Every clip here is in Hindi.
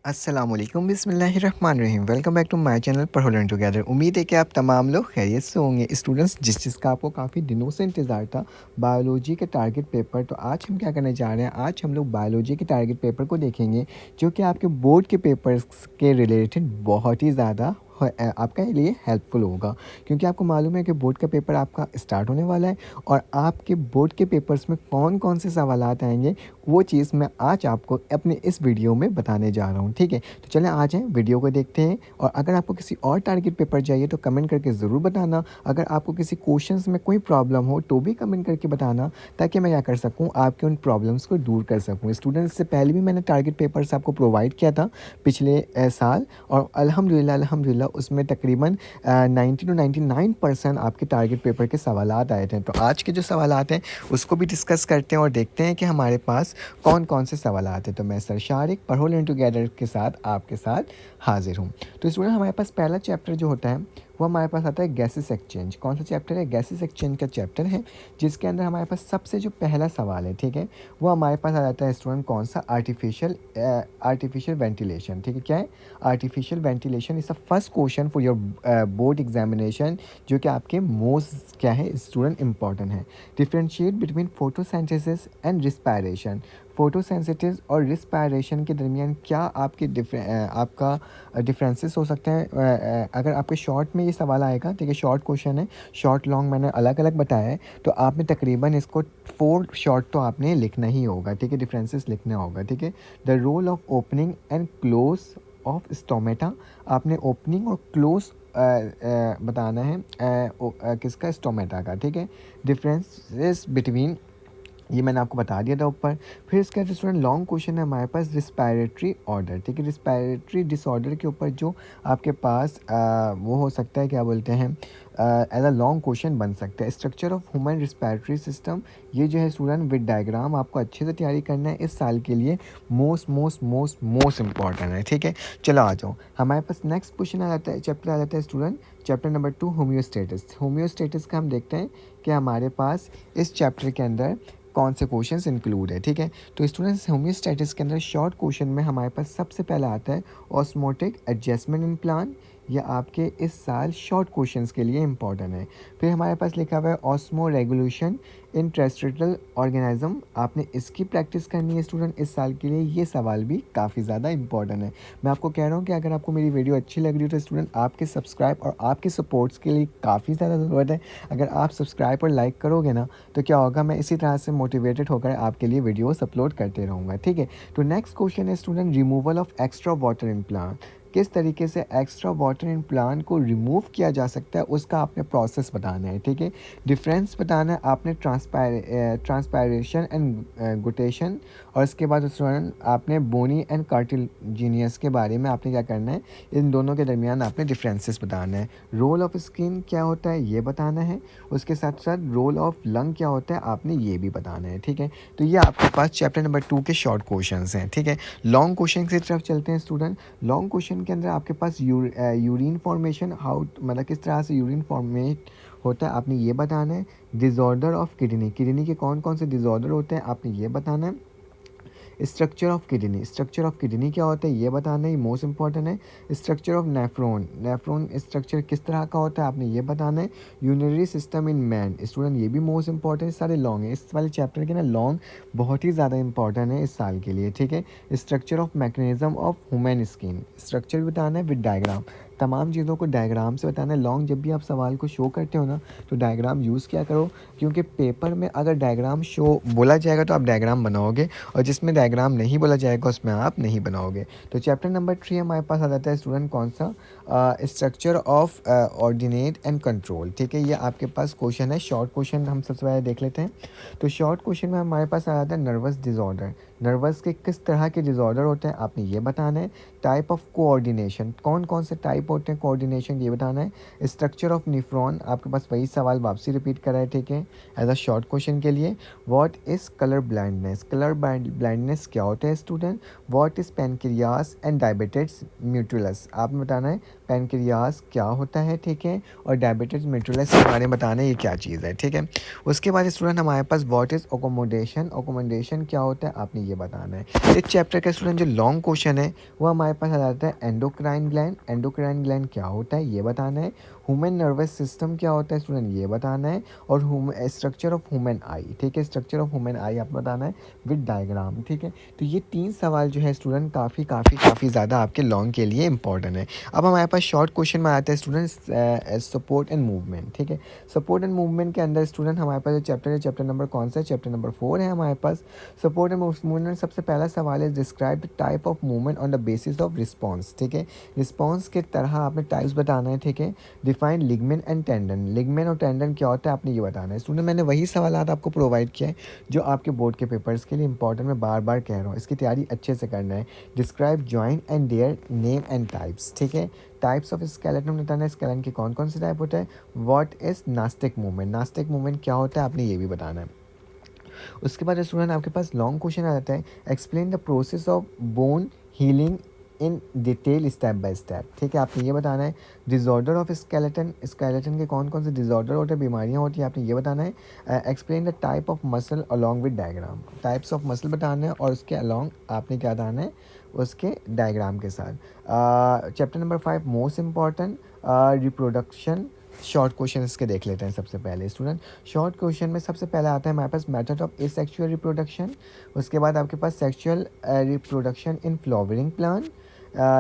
अस्सलामुअलैकुम बिस्मिल्लाहिर्रहमानिर्रहीम। Welcome back to my channel पढ़ो लर्न टुगेदर। उम्मीद है कि आप तमाम लोग खैरियत से होंगे। स्टूडेंट्स, जिस चीज़ का आपको काफ़ी दिनों से इंतज़ार था, बायोलॉजी के टारगेट पेपर, तो आज हम क्या करने जा रहे हैं, आज हम लोग बायोलॉजी के टारगेट पेपर को देखेंगे, जो कि आपके बोर्ड के पेपर्स के रिलेटेड बहुत ही ज़्यादा आपके लिए हेल्पफुल होगा। क्योंकि आपको मालूम है कि बोर्ड का पेपर आपका स्टार्ट होने वाला है और आपके बोर्ड के पेपर्स में कौन कौन से सवालात आएंगे, वो चीज़ मैं आज आपको अपने इस वीडियो में बताने जा रहा हूँ। ठीक है, तो चलें आ जाएँ, वीडियो को देखते हैं। और अगर आपको किसी और टारगेट पेपर चाहिए तो कमेंट करके ज़रूर बताना। अगर आपको किसी क्वेश्चंस में कोई प्रॉब्लम हो तो भी कमेंट करके बताना, ताकि मैं क्या कर सकूँ, आपके उन प्रॉब्लम्स को दूर कर सकूँ। स्टूडेंट्स, से पहले भी मैंने टारगेट पेपर्स आपको प्रोवाइड किया था पिछले साल, और अल्हम्दुलिल्लाह उसमें तकरीबन 90 to 99% आपके टारगेट पेपर के सवालात आए थे। तो आज के जो सवालात हैं उसको भी डिस्कस करते हैं और देखते हैं कि हमारे पास कौन कौन से सवालात हैं। तो मैं सर शारिक पढ़ो लर्न टुगेदर के साथ आपके साथ हाजिर हूँ। तो स्टूडेंट, हमारे पास पहला चैप्टर जो होता है वो हमारे पास आता है गैसेस एक्सचेंज। कौन सा चैप्टर है? गैसेस एक्सचेंज का चैप्टर है, जिसके अंदर हमारे पास सबसे जो पहला सवाल है, ठीक है, वो हमारे पास आ जाता है स्टूडेंट, कौन सा? Artificial ventilation. ठीक है, क्या है? Artificial ventilation is the first question for your board examination, जो कि आपके मोस्ट क्या है स्टूडेंट इंपॉर्टेंट है। Differentiate between photosynthesis and respiration. Photosensitive और रिस्पायरेशन के दरमियान क्या आपके आपका डिफरेंसेस हो सकते हैं? अगर आपके शॉर्ट में ये सवाल आएगा, ठीक है, शॉर्ट क्वेश्चन है, शॉर्ट लॉन्ग मैंने अलग अलग बताया है, तो आपने तकरीबन इसको 4 शॉर्ट तो आपने लिखना ही होगा, ठीक है, डिफरेंसेस लिखना होगा, ठीक है। The role of opening and close of stomata, आपने ओपनिंग और क्लोज बताना है किसका? स्टोमेटा का, ठीक है। डिफरेंसेस बिटवीन, ये मैंने आपको बता दिया था ऊपर। फिर इसका जो स्टूडेंट लॉन्ग क्वेश्चन है हमारे पास, रिस्पायरेटरी ऑर्डर, ठीक है, रिस्पायरेटरी डिसऑर्डर के ऊपर जो आपके पास वो हो सकता है, क्या बोलते हैं, एज अ लॉन्ग क्वेश्चन बन सकता है। Structure of human respiratory system, ये जो है स्टूडेंट विद डायग्राम आपको अच्छे से तैयारी करना है, इस साल के लिए मोस्ट इंपॉर्टेंट है, ठीक है। चलो आ जाओ, हमारे पास नेक्स्ट क्वेश्चन आ जाता है, चैप्टर आ जाता है student, chapter number 2, homeostasis. Homeostasis का हम देखते हैं कि हमारे पास इस चैप्टर के अंदर कौन से क्वेश्चंस इंक्लूड है, ठीक है। तो स्टूडेंट्स, होम्योस्टेटिस के अंदर शॉर्ट क्वेश्चन में हमारे पास सबसे पहला आता है ऑस्मोटिक एडजस्टमेंट इन प्लांट। ये आपके इस साल शॉर्ट क्वेश्चंस के लिए इंपॉर्टेंट है। फिर हमारे पास लिखा हुआ है osmo regulation in terrestrial organism, आपने इसकी प्रैक्टिस करनी है स्टूडेंट इस साल के लिए। ये सवाल भी काफ़ी ज़्यादा इंपॉर्टेंट है। मैं आपको कह रहा हूँ कि अगर आपको मेरी वीडियो अच्छी लग रही हो तो स्टूडेंट, आपके सब्सक्राइब और आपके सपोर्ट्स के लिए काफ़ी ज़्यादा ज़रूरत है। अगर आप सब्सक्राइब और लाइक करोगे ना, तो क्या होगा, मैं इसी तरह से मोटिवेटेड होकर आपके लिए वीडियोस अपलोड करते रहूँगा, ठीक है। तो नेक्स्ट क्वेश्चन है student, removal of extra water in plant. किस तरीके से एक्स्ट्रा वाटर इन प्लांट को रिमूव किया जा सकता है, उसका आपने प्रोसेस बताना है, ठीक है। डिफरेंस बताना है आपने ट्रांसपायरेशन एंड गुटेशन, और इसके बाद स्टूडेंट आपने बोनी एंड कार्टिलजीनियस के बारे में आपने क्या करना है, इन दोनों के दरमियान आपने डिफरेंसेस बताना है। रोल ऑफ स्किन क्या होता है ये बताना है, उसके साथ साथ रोल ऑफ लंग क्या होता है आपने ये भी बताना है, ठीक है। तो ये आपके पास चैप्टर नंबर 2 के शॉर्ट क्वेश्चंस हैं, ठीक है। लॉन्ग क्वेश्चन की तरफ चलते हैं स्टूडेंट। लॉन्ग क्वेश्चन के अंदर आपके पास यूरिन फॉर्मेशन, हाउ मतलब किस तरह से यूरिन फॉर्मेट होता है आपने ये बताना है। डिसऑर्डर ऑफ किडनी, किडनी के कौन कौन से डिसऑर्डर होते हैं आपने ये बताना है। Structure of kidney, structure of kidney क्या होता है ये बताना है, मोस्ट इंपॉर्टेंट है। Structure of nephron, nephron structure किस तरह का होता है आपने ये बताना है। Urinary system in man, student ये भी मोस्ट इंपॉर्टेंट, सारे लॉन्ग है, इस वाले चैप्टर के ना लॉन्ग बहुत ही ज़्यादा इंपॉर्टेंट है इस साल के लिए, ठीक है। Structure of mechanism of human skin, structure भी बताना है विद डायग्राम, तमाम चीज़ों को डायग्राम से बताना है। लॉन्ग जब भी आप सवाल को शो करते हो ना, तो डायग्राम यूज़ किया करो, क्योंकि पेपर में अगर डायग्राम शो बोला जाएगा तो आप डायग्राम बनाओगे, और जिसमें डायग्राम नहीं बोला जाएगा उसमें आप नहीं बनाओगे। तो चैप्टर नंबर 3 हमारे पास आ जाता है स्टूडेंट, कौन सा? Structure of ordinate and control, ठीक है। ये आपके पास क्वेश्चन है, शॉर्ट क्वेश्चन हम सबसे पहले देख लेते हैं। तो शॉर्ट क्वेश्चन में हमारे पास आ जाता है नर्वस डिसऑर्डर, नर्वस के किस तरह के डिसऑर्डर होते हैं आपने ये बताना है। टाइप ऑफ कोऑर्डिनेशन, कौन कौन से टाइप होते हैं कोऑर्डिनेशन ये बताना है। स्ट्रक्चर ऑफ निफ्रॉन, आपके पास वही सवाल वापसी रिपीट करा है, ठीक है, एज अ शॉर्ट क्वेश्चन के लिए। What is colour blindness, colour blindness क्या होता है student. What is pancreas and diabetes mellitus, आपने बताना है पेनक्रियास क्या होता है, ठीक है, और डायबिटीज म्यूटुलस के बारे में बताना है ये क्या चीज़ है, ठीक है। उसके बाद स्टूडेंट हमारे पास व्हाट इज़ ओकोमोडेशन, ओकोमोडेशन क्या होता है आपने ये बताना है। इस चैप्टर का स्टूडेंट जो लॉन्ग क्वेश्चन है वो हमारे पास आ जाता है एंडोक्राइन ग्लैंड। एंडोक्राइन ग्लैंड क्या होता है ये बताना है। ह्यूमन नर्वस सिस्टम क्या होता है स्टूडेंट ये बताना है। और स्ट्रक्चर ऑफ ह्यूमन आई, ठीक है, स्ट्रक्चर ऑफ ह्यूमन आई आप बताना है विद डायग्राम, ठीक है। तो ये 3 सवाल जो है स्टूडेंट काफ़ी ज़्यादा आपके लॉन्ग के लिए इंपॉर्टेंट है। अब हमारे पास शॉर्ट क्वेश्चन में आता है स्टूडेंट सपोर्ट एंड मूवमेंट, ठीक है। सपोर्ट एंड मूवमेंट के अंदर स्टूडेंट हमारे पास जो चैप्टर है, चैप्टर नंबर कौन सा है, चैप्टर नंबर 4 है हमारे पास। सपोर्ट एंड मूवमेंट सबसे पहला सवाल है describe the type of movement on the basis of response, ठीक है। रिस्पॉन्स के तरह आपने टाइप्स बताना है, ठीक है। Define ligament and tendon, ligament और टेंडन क्या होता है आपने ये बताना है स्टूडेंट। मैंने वही सवाल आपको प्रोवाइड किया है जो आपके बोर्ड के पेपर्स के लिए इंपॉर्टेंट, मैं बार बार कह रहा हूँ, इसकी तैयारी अच्छे से करना है। Describe joint and their name and types, ठीक है। टाइप्स ऑफ स्केलेटन बताना है, स्केलेटन के कौन कौन से टाइप होता है। What is nastic movement, nastic movement क्या होता है आपने ये भी बताना है। उसके बाद स्टूडेंट आपके पास लॉन्ग क्वेश्चन आ जाता है explain the process of bone healing in detail step by step, ठीक है। आपने ये बताना है डिसऑर्डर ऑफ स्केलेटन, स्केलेटन के कौन कौन से डिसऑर्डर होते हैं, बीमारियां होती हैं, आपने ये बताना है। Explain the type of muscle along with diagram, types of muscle बताना है और उसके अलॉन्ग आपने क्या बताना है उसके डायग्राम के साथ। Chapter number 5 most important reproduction, short question इसके देख लेते हैं सबसे पहले स्टूडेंट। शॉर्ट क्वेश्चन में सबसे पहला आता है हमारे पास मेथड ऑफ एसेक्सुअल रिप्रोडक्शन। उसके बाद आपके पास sexual reproduction in flowering plant.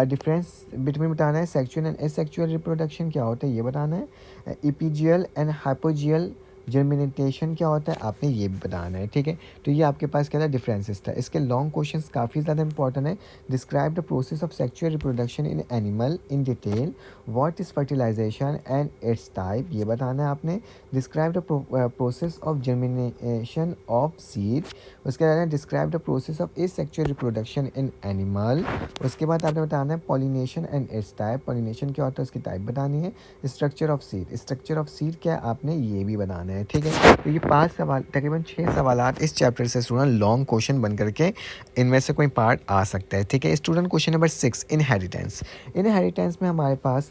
Difference between बताना है सेक्सुअल एंड एसेक्सुअल रिप्रोडक्शन क्या होता है ये बताना है। इपीजियल एंड हाइपोजियल जर्मिनेटेशन क्या होता है आपने ये भी बताना है, ठीक है। तो ये आपके पास क्या था डिफरेंसेस था। इसके लॉन्ग क्वेश्चंस काफ़ी ज़्यादा इंपॉर्टेंट है। Describe the process of sexual reproduction in animal in detail. What is fertilisation and its type ये बताना है आपने। Describe the process of germination of seed. उसके बाद describe the process of asexual reproduction in animal. उसके बाद आपने बताना है pollination and its type, pollination क्या होता है उसकी टाइप बतानी है। Structure of seed, structure of seed क्या आपने ये भी बताना है, ठीक है। तो ये 5 सवाल, तकरीबन 6 सवालात इस चैप्टर से स्टूडेंट लॉन्ग क्वेश्चन बन करके इनमें से कोई पार्ट आ सकता है, ठीक है। Student question number 6 inheritance. Inheritance में हमारे पास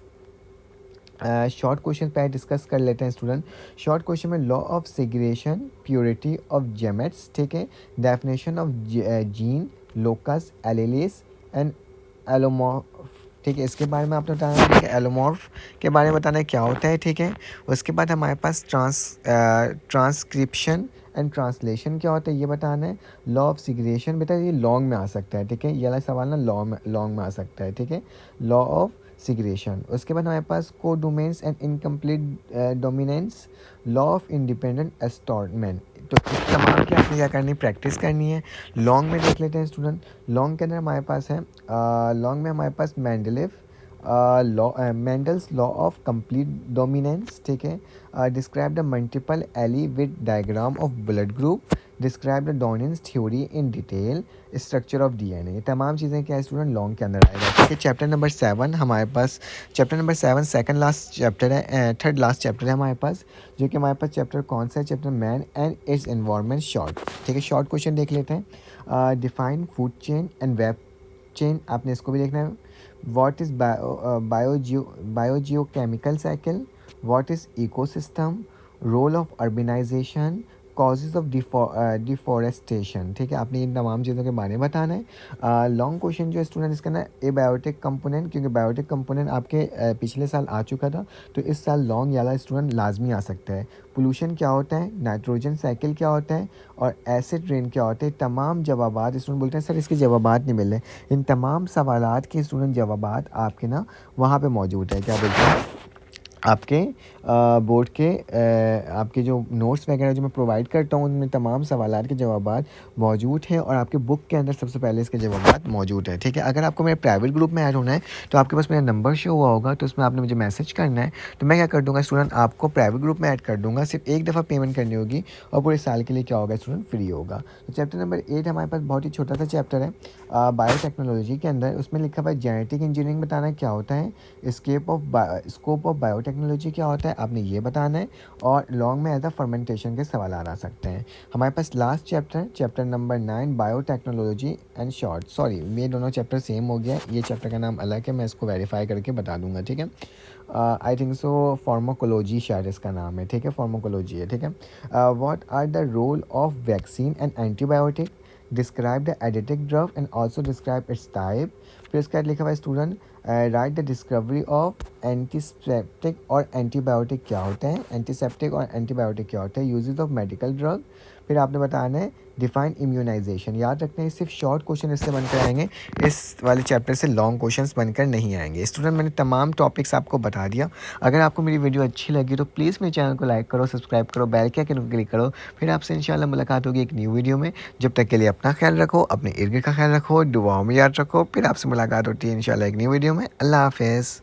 शॉर्ट क्वेश्चन पे डिस्कस कर लेते हैं स्टूडेंट। शॉर्ट क्वेश्चन में law of segregation, purity of gametes, ठीक है। Definition of gene, locus, alleles and allomorph, ठीक है। इसके बारे में आपने बताना है, ठीक है। एलोमॉर्फ के बारे में बताना है क्या होता है, ठीक है। उसके बाद हमारे पास ट्रांसक्रिप्शन एंड ट्रांसलेशन क्या होता है ये बताना है। लॉ ऑफ सिग्रेशन बेटा ये लॉन्ग में आ सकता है, ठीक है। ये वाला सवाल ना लॉन्ग में आ सकता है, ठीक है। Law of segregation. उसके बाद हमारे पास codominance and incomplete dominance, law of independent assortment. तो इस तमाम की आपने क्या करनी प्रैक्टिस करनी है। लॉन्ग में देख लेते हैं स्टूडेंट। लॉन्ग के अंदर हमारे पास है लॉन्ग में हमारे पास Mendel's law, Mendel's law of complete dominance, ठीक है। Describe the multiple allele with diagram of blood group. Describe the dominance theory in detail. Structure of DNA, ये तमाम चीज़ें क्या है स्टूडेंट लॉन्ग के अंदर आएगा, ठीक है। चैप्टर नंबर 7 हमारे पास, chapter number 7 second last chapter है, थर्ड लास्ट चैप्टर है हमारे पास, जो कि हमारे पास चैप्टर कौन सा है, chapter man and its environment short, ठीक है। शॉर्ट क्वेश्चन देख लेते हैं। Define food chain and web chain, आपने इसको भी देखना है। What is biogeochemical cycle. What is ecosystem. Role of urbanisation. Causes of deforestation, ठीक है। आपने इन तमाम चीज़ों के बारे में बताना है। लॉन्ग क्वेश्चन जो स्टूडेंट इसका ना ए बायोटिक कंपोनेंट, क्योंकि बायोटिक कंपोनेंट आपके पिछले साल आ चुका था, तो इस साल लॉन्ग वाला स्टूडेंट लाजमी आ सकता है। पोल्यूशन क्या होता है, नाइट्रोजन साइकिल क्या होता है और एसिड रेन क्या होता है, तमाम जवाबात स्टूडेंट बोलते हैं सर इसके जवाबात नहीं मिल रहे। इन तमाम सवालात के स्टूडेंट जवाबात आपके ना वहाँ पे मौजूद है, क्या बोलते हैं आपके बोर्ड के आपके जो नोट्स वगैरह जो मैं प्रोवाइड करता हूँ उनमें तमाम सवालात के जवाबात मौजूद हैं और आपके बुक के अंदर सबसे पहले इसके जवाबात मौजूद है, ठीक है। अगर आपको मेरे प्राइवेट ग्रुप में ऐड होना है तो आपके पास मेरा नंबर शो हुआ होगा, तो उसमें आपने मुझे मैसेज करना है, तो मैं क्या कर दूँगा स्टूडेंट आपको प्राइवेट ग्रुप में ऐड कर दूँगा। सिर्फ एक दफ़ा पेमेंट करनी होगी और पूरे साल के लिए क्या होगा स्टूडेंट फ्री होगा। तो चैप्टर नंबर 8 हमारे पास बहुत ही छोटा सा चैप्टर है बायोटेक्नोलॉजी के अंदर। उसमें लिखा हुआ है जेनेटिक इंजीनियरिंग बताना है क्या होता है। स्कोप ऑफ बायोटेक्नोलॉजी क्या होता है आपने ये बताना है। और लॉन्ग में एज अ फर्मेंटेशन के सवाल आ सकते हैं। हमारे पास last chapter, chapter number 9 biotechnology and short, sorry ये दोनों चैप्टर सेम हो गया, ये चैप्टर का नाम अलग है, मैं इसको वेरीफाई करके बता दूंगा, ठीक है। आई थिंक सो फार्माकोलॉजी शायद इसका नाम है, ठीक है, फार्माकोलॉजी है, ठीक है। What are the role of vaccine and antibiotic. Describe the addictive drug and also describe its type. फिर उसके बाद लिखा हुआ है student write the discovery of antiseptic और एंटीबायोटिक क्या होते हैं, एंटीसेप्टिक और एंटीबायोटिक क्या होते हैं, यूजेस ऑफ मेडिकल ड्रग। फिर आपने बताना है डिफाइन इम्यूनाइजेशन। याद रखना है सिर्फ शॉर्ट क्वेश्चन इससे बनकर आएंगे, इस वाले चैप्टर से लॉन्ग क्वेश्चंस बनकर नहीं आएंगे। स्टूडेंट मैंने तमाम टॉपिक्स आपको बता दिया। अगर आपको मेरी वीडियो अच्छी लगी तो प्लीज़ मेरे चैनल को लाइक करो, सब्सक्राइब करो, बेल के आइकन को क्लिक करो। फिर आपसे इंशाल्लाह मुलाकात होगी एक न्यू वीडियो में। जब तक के लिए अपना ख्याल रखो, अपने इर्द गिर्द का ख्याल रखो, दुआओं में याद रखो। फिर आपसे मुलाकात होती है इंशाल्लाह एक न्यू वीडियो में। अल्लाह हाफिज़।